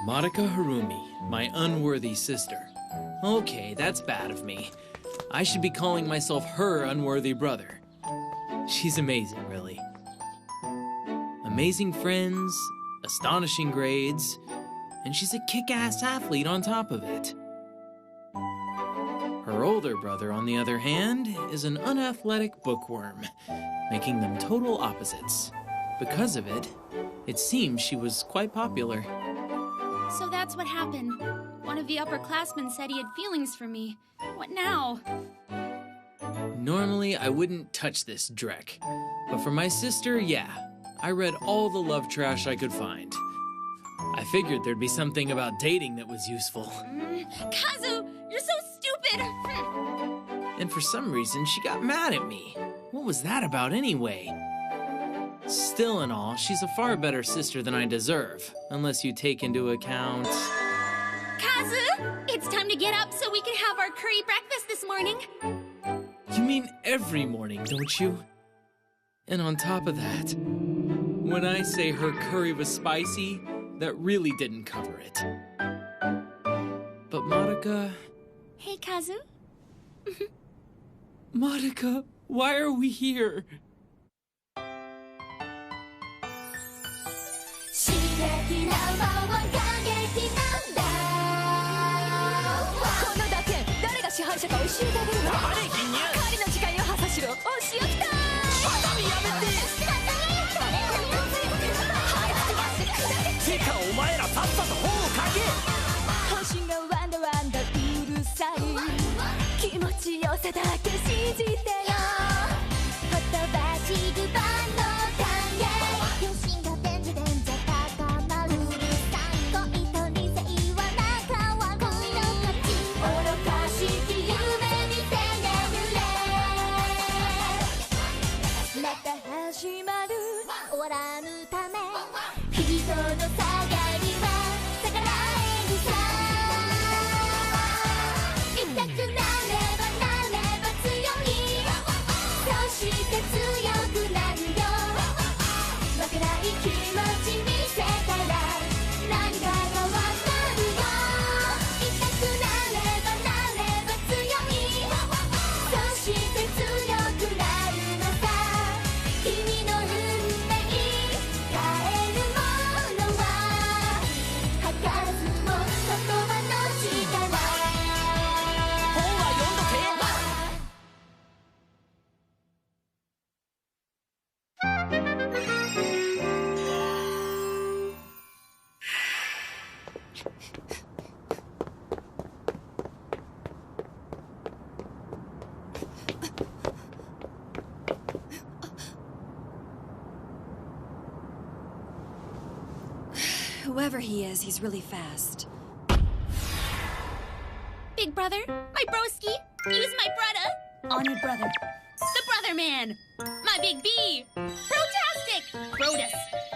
Madoka Harumi, my unworthy sister. Okay, that's bad of me. I should be calling myself her unworthy brother. She's amazing, really. Amazing friends, astonishing grades, and she's a kick-ass athlete on top of it. Her older brother, on the other hand, is an unathletic bookworm, making them total opposites. Because of it, it seems she was quite popular. So that's what happened. One of the upperclassmen said he had feelings for me. What now? Normally, I wouldn't touch this dreck. But for my sister, yeah. I read all the love trash I could find. I figured there'd be something about dating that was useful. Kazu, you're so stupid! And for some reason, she got mad at me. What was that about anyway? Still and all, she's a far better sister than I deserve, unless you take into account... Kazu, it's time to get up so we can have our curry breakfast this morning. You mean every morning, don't you? And on top of that, when I say her curry was spicy, that really didn't cover it. But Madoka... Hey, Kazu. Madoka, why are we here? Whoever he is, he's really fast. Big brother, my broski, use my brudda. On your brother. The brother man. My big B. Brotastic. Brodus.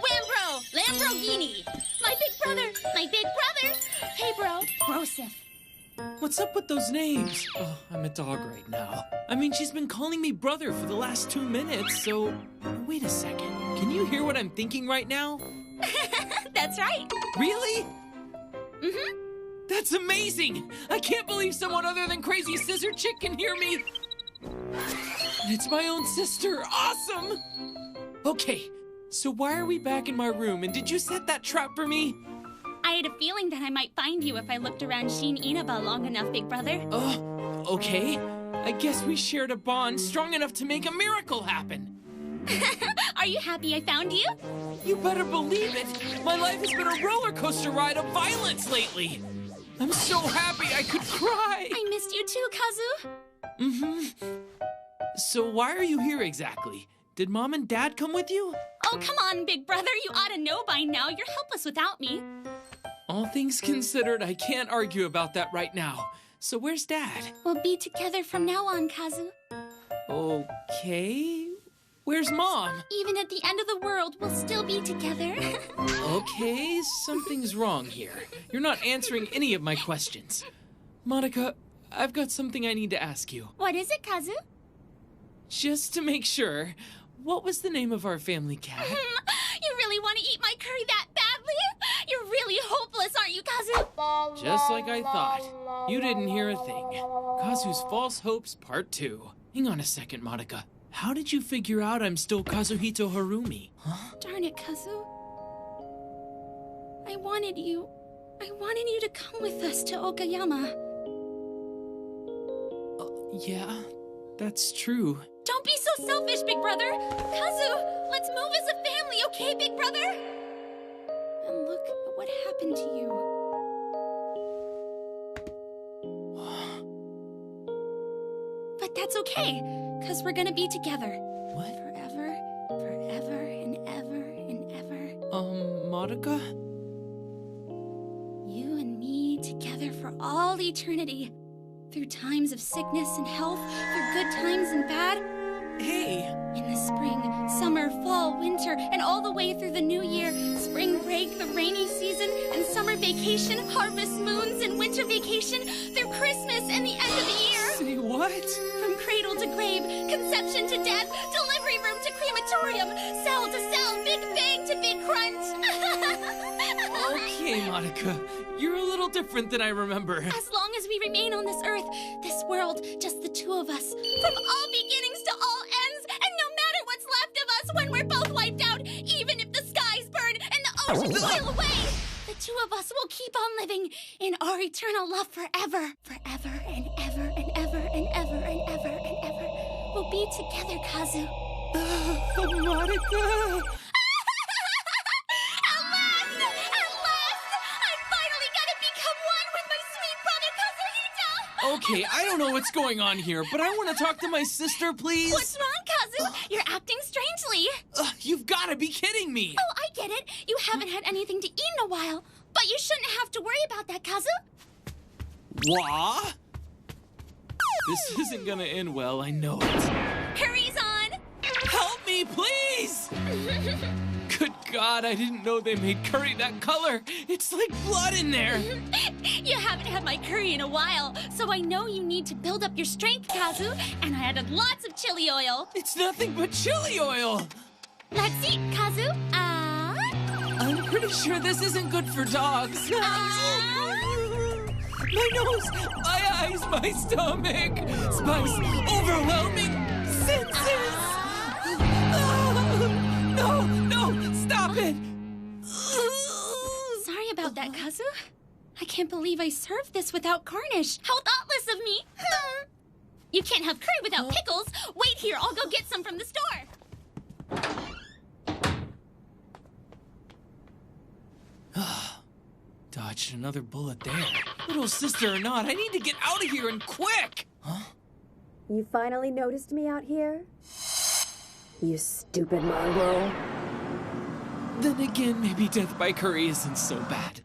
Whambro. Lamborghini. My big brother. My big brother. Hey, bro. Brosif. What's up with those names? Oh, I'm a dog right now. I mean, she's been calling me brother for the last 2 minutes, so... Wait a second. Can you hear what I'm thinking right now? That's right. Really? Mm-hmm. That's amazing! I can't believe someone other than Crazy Scissor Chick can hear me! It's my own sister! Awesome! Okay, so why are we back in my room, and did you set that trap for me? I had a feeling that I might find you if I looked around Shin Inaba long enough, big brother. Oh, okay. I guess we shared a bond strong enough to make a miracle happen. Are you happy I found you? You better believe it! My life has been a roller coaster ride of violence lately! I'm so happy I could cry! I missed you too, Kazu. Mm-hmm. So why are you here exactly? Did Mom and Dad come with you? Oh, come on, big brother. You ought to know by now. You're helpless without me. All things considered, I can't argue about that right now. So where's Dad? We'll be together from now on, Kazu. Okay. Where's Mom? Even at the end of the world, we'll still be together. Okay, something's wrong here. You're not answering any of my questions. Madoka, I've got something I need to ask you. What is it, Kazu? Just to make sure, what was the name of our family cat? You really want to eat my curry that badly? You're really hopeless, aren't you, Kazu? Just like I thought. You didn't hear a thing. Kazu's False Hopes Part 2. Hang on a second, Monica. How did you figure out I'm still Kazuhito Harumi? Huh? Darn it, Kazu. I wanted you to come with us to Okayama. Yeah, that's true. Don't be so selfish, big brother. Kazu, let's move as a family, okay, big brother? And look at what happened to you. But that's okay, because we're gonna be together. What? Forever, forever, and ever, and ever. Monica? You and me together for all eternity. Through times of sickness and health, through good times and bad. Hey! In the spring, summer, fall, winter, and all the way through the new year, spring break, the rainy season, and summer vacation, harvest moons, and winter vacation, through Christmas and the end of the year. Say what? From cradle to grave, conception to death, delivery room to crematorium, cell to cell, big bang to big crunch. Okay, Monica. You're a little different than I remember. As long as we remain on this earth, this world, just the two of us, from all beginnings to all ends, and no matter what's left of us when we're both wiped out, even if the skies burn and the oceans boil away, the two of us will keep on living in our eternal love forever, forever and ever and ever and ever and ever and ever. We'll be together, Kazu. Monica! Okay, I don't know what's going on here, but I want to talk to my sister, please. What's wrong, Kazu? You're acting strangely. You've got to be kidding me. Oh, I get it. You haven't had anything to eat in a while. But you shouldn't have to worry about that, Kazu. What? This isn't gonna end well, I know it. Hurry's on. Help me, please! Good God, I didn't know they made curry that color. It's like blood in there. You haven't had my curry in a while, so I know you need to build up your strength, Kazu, and I added lots of chili oil. It's nothing but chili oil. Let's eat, Kazu. I'm pretty sure this isn't good for dogs. My nose, my eyes, my stomach. Spice, overwhelming senses. No, stop it. Sorry about that, Kazu. I can't believe I served this without garnish. How thoughtless of me. You can't have curry without pickles. Wait here, I'll go get some from the store. Dodged another bullet there. Little sister or not, I need to get out of here and quick! Huh? You finally noticed me out here? You stupid mongrel. Then again, maybe death by curry isn't so bad.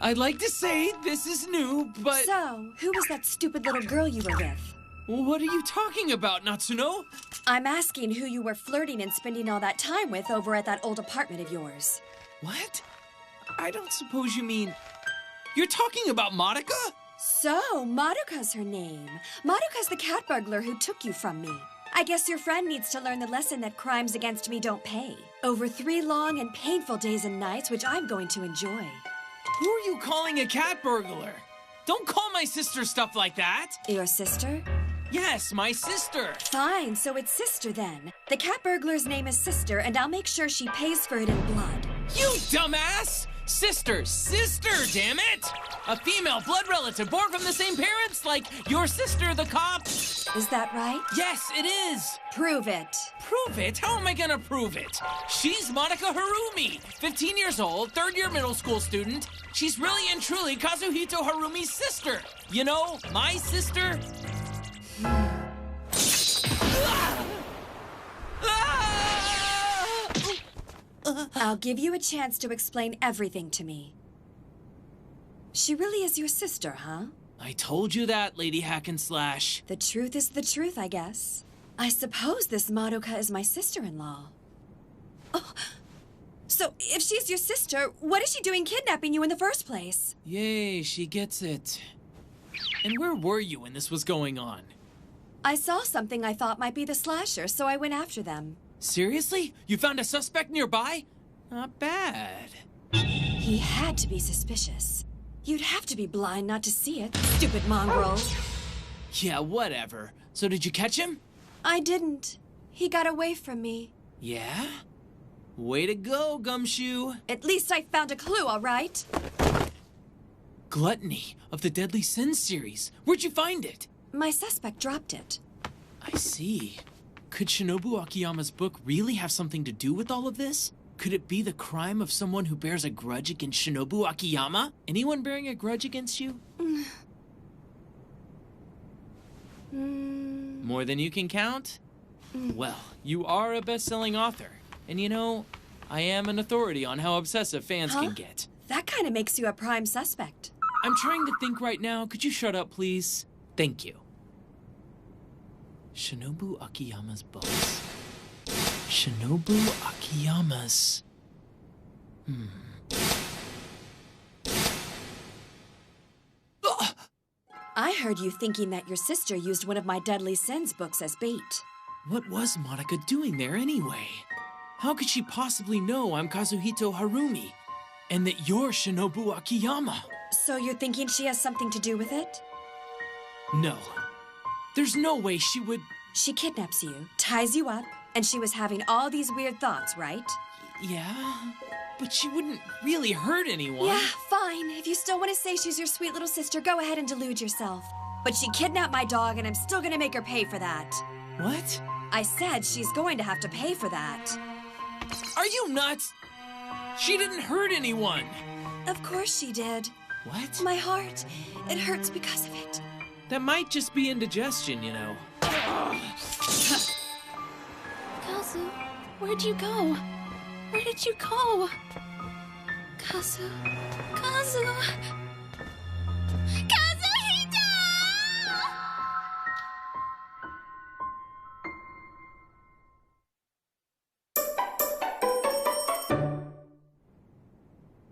I'd like to say this is new, but... So, who was that stupid little girl you were with? What are you talking about, Natsuno? I'm asking who you were flirting and spending all that time with over at that old apartment of yours. What? I don't suppose you mean... You're talking about Monica? So, Madoka's her name. Madoka's the cat burglar who took you from me. I guess your friend needs to learn the lesson that crimes against me don't pay. Over 3 long and painful days and nights, which I'm going to enjoy. Who are you calling a cat burglar? Don't call my sister stuff like that. Your sister? Yes, my sister. Fine, so it's Sister then. The cat burglar's name is Sister, and I'll make sure she pays for it in blood. You dumbass! Sister, damn it! A female blood relative born from the same parents, like your sister, the cop. Is that right? Yes, it is. Prove it. Prove it? How am I gonna prove it? She's Monica Harumi, 15 years old, 3rd year middle school student. She's really and truly Kazuhito Harumi's sister. You know, my sister. I'll give you a chance to explain everything to me. She really is your sister, huh? I told you that, Lady Hack and Slash. The truth is the truth, I guess. I suppose this Madoka is my sister-in-law. Oh, so if she's your sister, what is she doing kidnapping you in the first place? Yay, she gets it. And where were you when this was going on? I saw something I thought might be the slasher, so I went after them. Seriously? You found a suspect nearby? Not bad. He had to be suspicious. You'd have to be blind not to see it, stupid mongrel. Yeah, whatever. So did you catch him? I didn't. He got away from me. Yeah? Way to go, Gumshoe. At least I found a clue, all right? Gluttony of the Deadly Sins series. Where'd you find it? My suspect dropped it. I see. Could Shinobu Akiyama's book really have something to do with all of this? Could it be the crime of someone who bears a grudge against Shinobu Akiyama? Anyone bearing a grudge against you? More than you can count? Well, you are a best-selling author. And you know, I am an authority on how obsessive fans can get. That kind of makes you a prime suspect. I'm trying to think right now. Could you shut up, please? Thank you. Shinobu Akiyama's books. Shinobu Akiyama's... I heard you thinking that your sister used one of my Deadly Sins books as bait. What was Monica doing there anyway? How could she possibly know I'm Kazuhito Harumi? And that you're Shinobu Akiyama? So you're thinking she has something to do with it? No. There's no way she would... She kidnaps you, ties you up, and she was having all these weird thoughts, right? Yeah, but she wouldn't really hurt anyone. Yeah, fine. If you still want to say she's your sweet little sister, go ahead and delude yourself. But she kidnapped my dog, and I'm still gonna make her pay for that. What? I said she's going to have to pay for that. Are you nuts? She didn't hurt anyone. Of course she did. What? My heart, it hurts because of it. That might just be indigestion, you know. Kazu, where'd you go? Where did you go? Kazu. Kazuhito!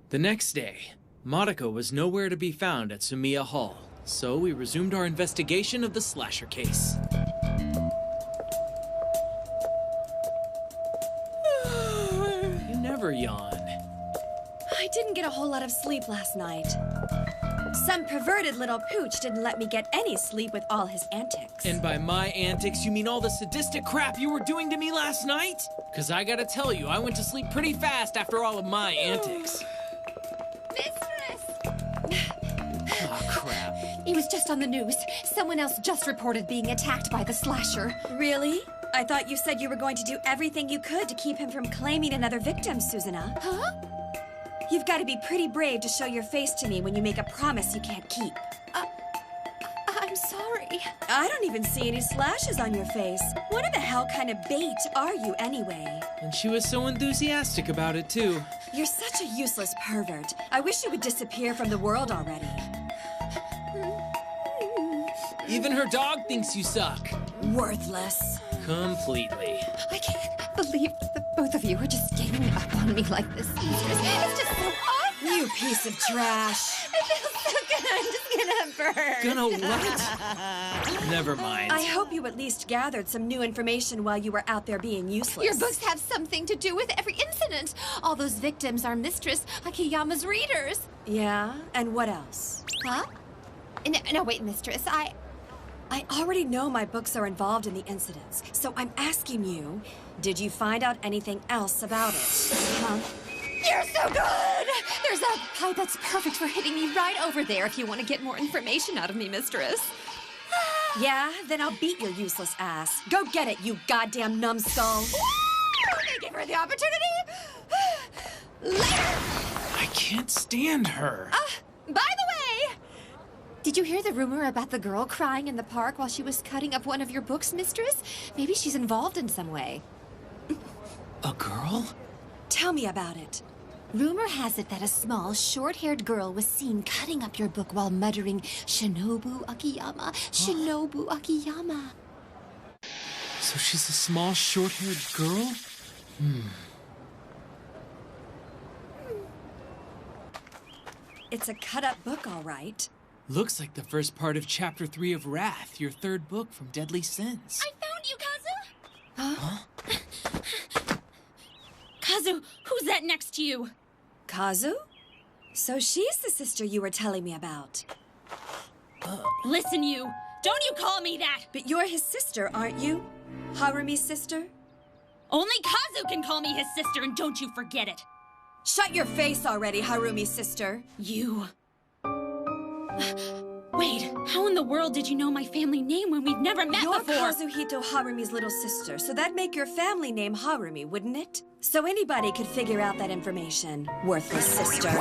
The next day, Monica was nowhere to be found at Sumiya Hall, so we resumed our investigation of the slasher case. You never yawn. I didn't get a whole lot of sleep last night. Some perverted little pooch didn't let me get any sleep with all his antics. And by my antics, you mean all the sadistic crap you were doing to me last night? 'Cause I gotta tell you, I went to sleep pretty fast after all of my antics. Mistress! Aw, crap. It was just on the news. Someone else just reported being attacked by the slasher. Really? I thought you said you were going to do everything you could to keep him from claiming another victim, Susanna. Huh? You've got to be pretty brave to show your face to me when you make a promise you can't keep. I'm sorry. I don't even see any slashes on your face. What in the hell kind of bait are you anyway? And she was so enthusiastic about it, too. You're such a useless pervert. I wish you would disappear from the world already. Even her dog thinks you suck. Worthless. Completely. I can't believe that both of you are just ganging up on me like this, mistress. It's just so awful. You piece of trash. I feel so good. I'm just gonna burn. Gonna what? Never mind. I hope you at least gathered some new information while you were out there being useless. Your books have something to do with every incident. All those victims are Mistress Akiyama's readers. Yeah? And what else? Huh? No, wait, mistress. I already know my books are involved in the incidents, so I'm asking you, did you find out anything else about it? Huh? You're so good! There's a pipe that's perfect for hitting me right over there if you want to get more information out of me, mistress. Yeah? Then I'll beat your useless ass. Go get it, you goddamn numbskull. I'm gonna give her the opportunity. Later! I can't stand her. By the way, did you hear the rumor about the girl crying in the park while she was cutting up one of your books, mistress? Maybe she's involved in some way. A girl? Tell me about it. Rumor has it that a small, short-haired girl was seen cutting up your book while muttering, "Shinobu Akiyama, Shinobu Akiyama." So she's a small, short-haired girl? It's a cut-up book, all right. Looks like the first part of Chapter 3 of Wrath, your third book from Deadly Sins. I found you, Kazu! Huh? Kazu, who's that next to you? Kazu? So she's the sister you were telling me about. Listen, you. Don't you call me that. But you're his sister, aren't you? Harumi's sister? Only Kazu can call me his sister, and don't you forget it. Shut your face already, Harumi's sister. You. Wait, how in the world did you know my family name when we've never met You're before? Kazuhito Harumi's little sister, so that'd make your family name Harumi, wouldn't it? So anybody could figure out that information, worthless sister.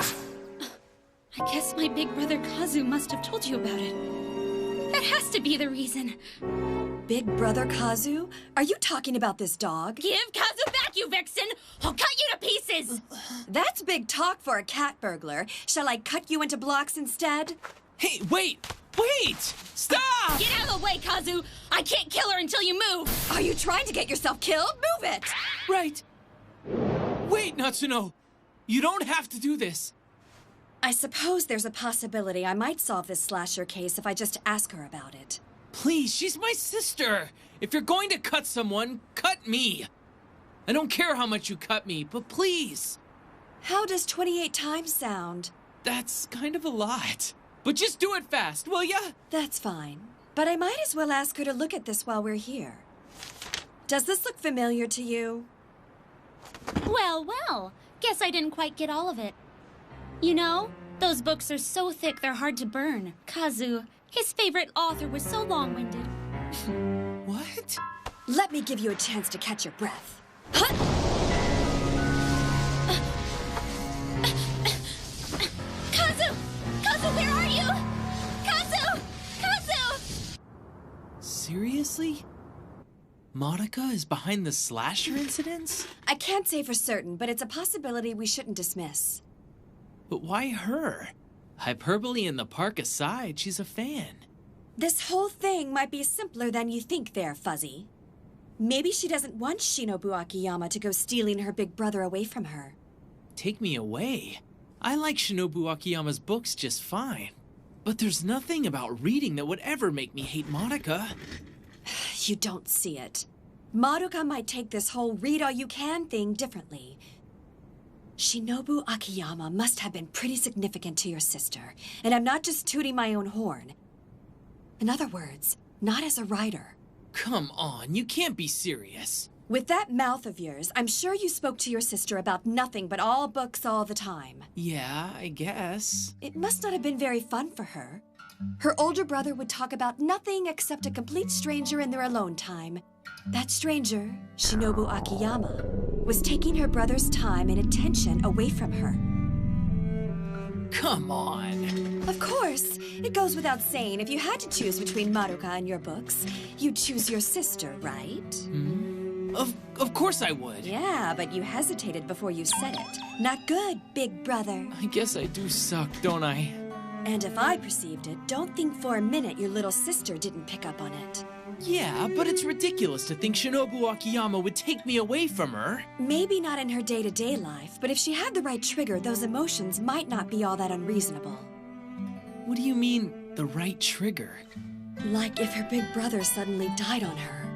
I guess my big brother Kazu must have told you about it. That has to be the reason. Big brother Kazu? Are you talking about this dog? Give Kazu back, you vixen! I'll cut you to pieces! That's big talk for a cat burglar. Shall I cut you into blocks instead? Hey, wait! Wait! Stop! Get out of the way, Kazu! I can't kill her until you move! Are you trying to get yourself killed? Move it! Right. Wait, Natsuno! You don't have to do this. I suppose there's a possibility I might solve this slasher case if I just ask her about it. Please, she's my sister. If you're going to cut someone, cut me. I don't care how much you cut me, but please. How does 28 times sound? That's kind of a lot. But just do it fast, will ya? That's fine. But I might as well ask her to look at this while we're here. Does this look familiar to you? Well, well. Guess I didn't quite get all of it. You know, those books are so thick they're hard to burn. Kazu, his favorite author was so long-winded. What? Let me give you a chance to catch your breath. Kazu! Kazu, where are you? Kazu! Kazu! Seriously? Madoka is behind the slasher incidents? I can't say for certain, but it's a possibility we shouldn't dismiss. But why her? Hyperbole in the park aside, she's a fan. This whole thing might be simpler than you think there, Fuzzy. Maybe she doesn't want Shinobu Akiyama to go stealing her big brother away from her. Take me away. I like Shinobu Akiyama's books just fine. But there's nothing about reading that would ever make me hate Madoka. You don't see it. Madoka might take this whole read-all-you-can thing differently. Shinobu Akiyama must have been pretty significant to your sister, and I'm not just tooting my own horn. In other words, not as a writer. Come on, you can't be serious. With that mouth of yours, I'm sure you spoke to your sister about nothing but all books all the time. Yeah, I guess. It must not have been very fun for her. Her older brother would talk about nothing except a complete stranger in their alone time. That stranger, Shinobu Akiyama, was taking her brother's time and attention away from her. Come on. Of course, it goes without saying, if you had to choose between Madoka and your books, you'd choose your sister, right? Of course I would. Yeah, but you hesitated before you said it. Not good, big brother. I guess I do suck, don't I? And if I perceived it, don't think for a minute your little sister didn't pick up on it. Yeah, but it's ridiculous to think Shinobu Akiyama would take me away from her. Maybe not in her day-to-day life, but if she had the right trigger, those emotions might not be all that unreasonable. What do you mean, the right trigger? Like if her big brother suddenly died on her.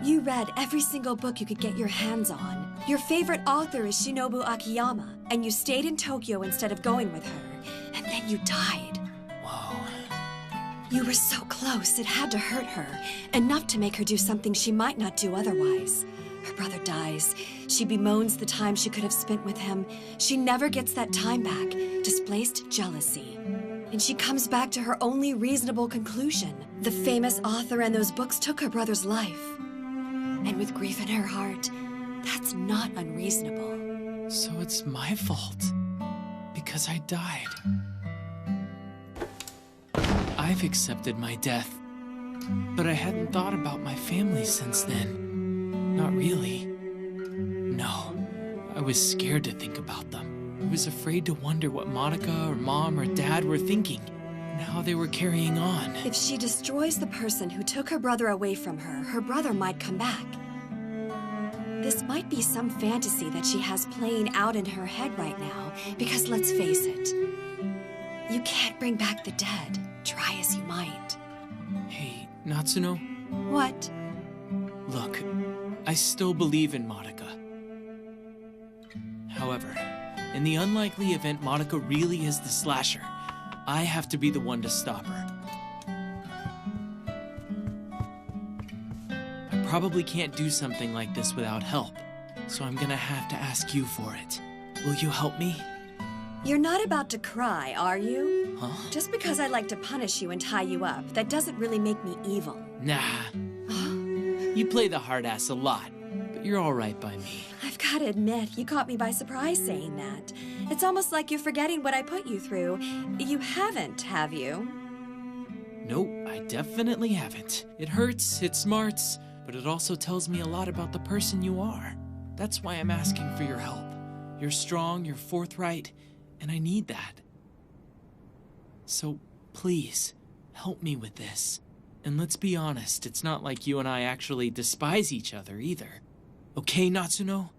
You read every single book you could get your hands on. Your favorite author is Shinobu Akiyama, and you stayed in Tokyo instead of going with her, and then you died. Whoa. You were so close, it had to hurt her, enough to make her do something she might not do otherwise. Her brother dies. She bemoans the time she could have spent with him. She never gets that time back, displaced jealousy. And she comes back to her only reasonable conclusion. The famous author and those books took her brother's life. And with grief in her heart, that's not unreasonable. So it's my fault. Because I died. I've accepted my death. But I hadn't thought about my family since then. Not really. No. I was scared to think about them. I was afraid to wonder what Madoka or Mom or Dad were thinking. And how they were carrying on. If she destroys the person who took her brother away from her, her brother might come back. This might be some fantasy that she has playing out in her head right now, because let's face it, you can't bring back the dead, try as you might. Hey, Natsuno? What? Look, I still believe in Madoka. However, In the unlikely event Monica really is the slasher, I have to be the one to stop her. I probably can't do something like this without help, so I'm gonna have to ask you for it. Will you help me? You're not about to cry, are you? Huh? Just because I like to punish you and tie you up, that doesn't really make me evil. Nah. You play the hard ass a lot, but you're all right by me. I've got to admit, you caught me by surprise saying that. It's almost like you're forgetting what I put you through. You haven't, have you? Nope, I definitely haven't. It hurts, it smarts, but it also tells me a lot about the person you are. That's why I'm asking for your help. You're strong, you're forthright, and I need that. So, please, help me with this. And let's be honest, it's not like you and I actually despise each other either. Okay, Natsuno?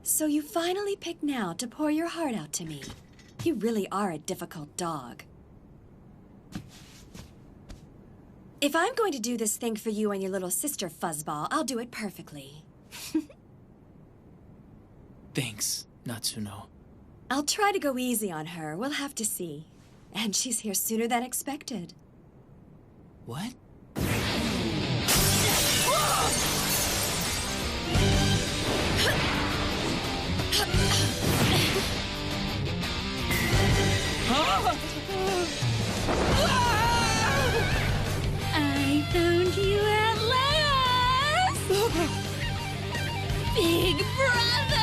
So you finally picked now to pour your heart out to me. You really are a difficult dog. If I'm going to do this thing for you and your little sister, Fuzzball, I'll do it perfectly. Thanks, Natsuno. I'll try to go easy on her. We'll have to see. And she's here sooner than expected. What? I found you at last! Big brother!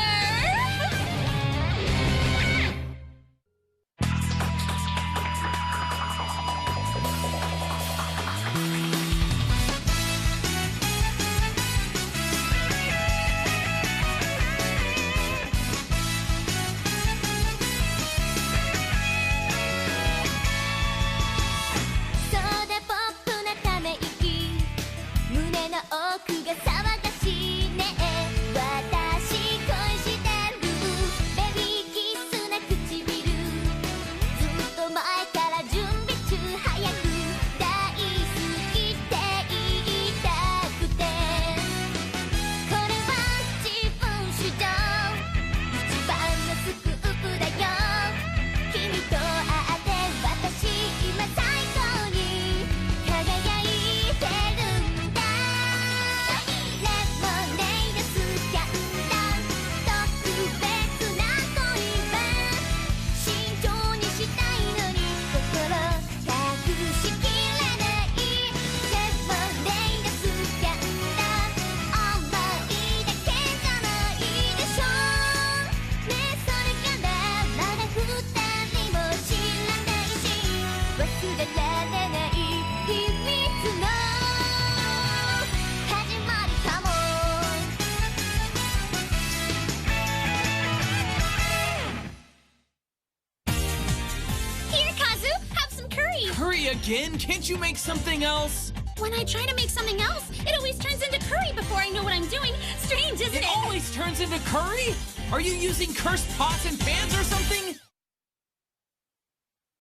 Curry again? Can't you make something else? When I try to make something else, it always turns into curry before I know what I'm doing. Strange, isn't it? It always turns into curry? Are you using cursed pots and pans or something?